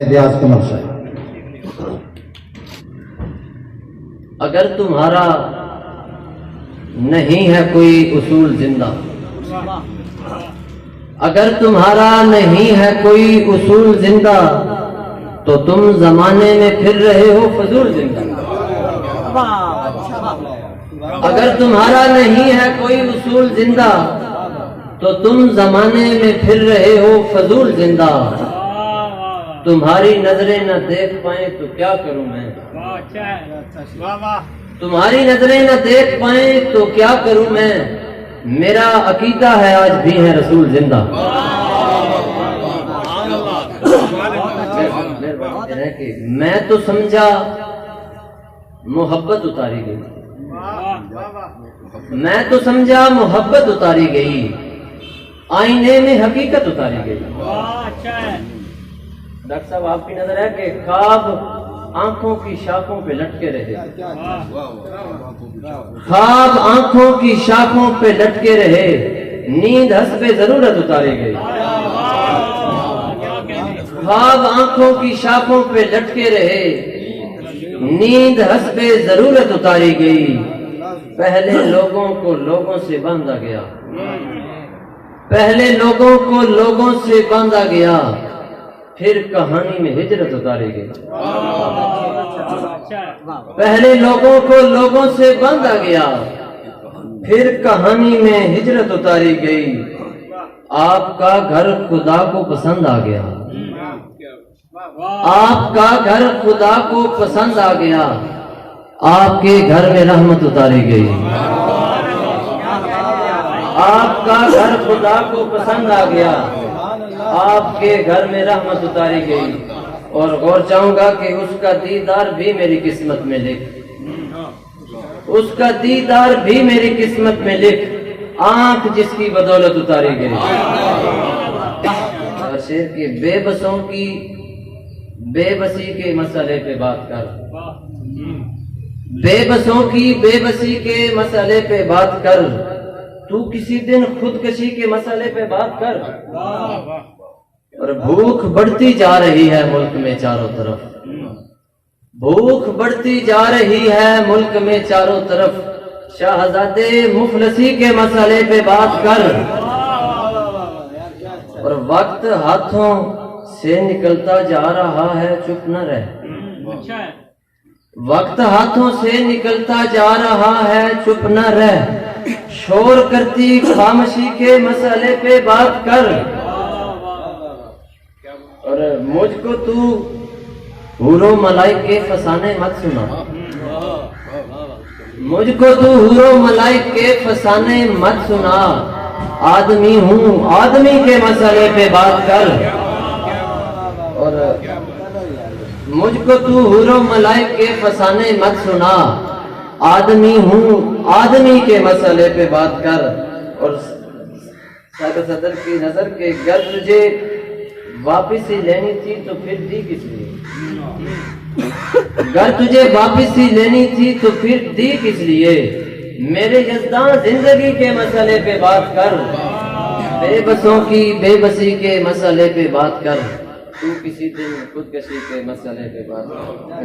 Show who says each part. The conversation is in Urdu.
Speaker 1: ریاض کا نقشہ ہے۔
Speaker 2: اگر تمہارا نہیں ہے کوئی اصول زندہ، اگر تمہارا نہیں ہے کوئی اصول زندہ، تو تم زمانے میں پھر رہے ہو فضول زندہ۔ اگر تمہارا نہیں ہے کوئی اصول زندہ، تو تم زمانے میں پھر رہے ہو فضول زندہ۔ تمہاری نظریں نہ دیکھ پائیں تو کیا کروں میں، تمہاری نظریں نہ دیکھ پائیں تو کیا کروں میں، میرا عقیدہ ہے آج بھی ہے رسول زندہ۔ میں تو سمجھا محبت اتاری گئی، میں تو سمجھا محبت اتاری گئی، آئینے میں حقیقت اتاری گئی۔ ڈاکٹر صاحب آپ کی نظر ہے کہ خواب آنکھوں کی شاخوں پہ لٹکے رہے، خواب آنکھوں کی شاخوں پہ لٹکے رہے، نیند حسب ضرورت اتاری گئی۔ خواب آنکھوں کی شاخوں پہ لٹکے رہے، نیند حسب ضرورت اتاری گئی۔ پہلے لوگوں کو لوگوں سے باندھا گیا، پہلے لوگوں کو لوگوں سے باندھا گیا، پھر کہانی میں ہجرت اتاری گئی۔ پہلے لوگوں کو لوگوں سے باندھا گیا، پھر کہانی میں ہجرت اتاری گئی۔ آپ کا گھر خدا کو پسند آ گیا، آپ کا گھر خدا کو پسند آ گیا، آپ کے گھر میں رحمت اتاری گئی۔ آپ کا گھر خدا کو پسند آ گیا، آپ کے گھر میں رحمت اتاری گئی۔ اور غور چاہوں گا کہ اس کا دیدار بھی میری قسمت میں لکھ، اس کا دیدار بھی میری قسمت میں لکھ، آنکھ جس کی بدولت اتاری گئی۔ اور شعر کی بے بسوں کی بے بسی کے مسئلے پہ بات کر، بے بسوں کی بے بسی کے مسئلے پہ بات کر، تو کسی دن خودکشی کے مسئلے پہ بات کر۔ اور بھوک بڑھتی جا رہی ہے ملک میں چاروں طرف، بھوک بڑھتی جا رہی ہے ملک میں چاروں طرف، شہزادے مفلسی کے مسئلے پہ بات کر۔ اور وقت ہاتھوں سے نکلتا جا رہا ہے، چپ نہ رہ، وقت ہاتھوں سے نکلتا جا رہا ہے، چپ نہ رہ، شور کرتی خاموشی کے مسئلے پہ بات کر۔ اور مجھ کو تو حور و ملائک کے فسانے مت سنا، مجھ کو تو حور و ملائک کے فسانے مت سنا، آدمی ہوں آدمی کے مسئلے پہ بات کر۔ اور مجھ کو تو حور و ملائک کے فسانے مت سنا، آدمی ہوں آدمی کے مسئلے پہ بات کر۔ اور صدر کی نظر کے گر تجھے واپس ہی لینی تھی تو پھر دی کس لیے، گر تجھے واپس ہی لینی تھی تو پھر دی کس لیے، میرے یزداں زندگی کے مسئلے پہ بات کر، بے بسوں کی بے بسی کے مسئلے پہ بات کر، تو کسی دن خودکشی کے مسئلے پہ بات کر۔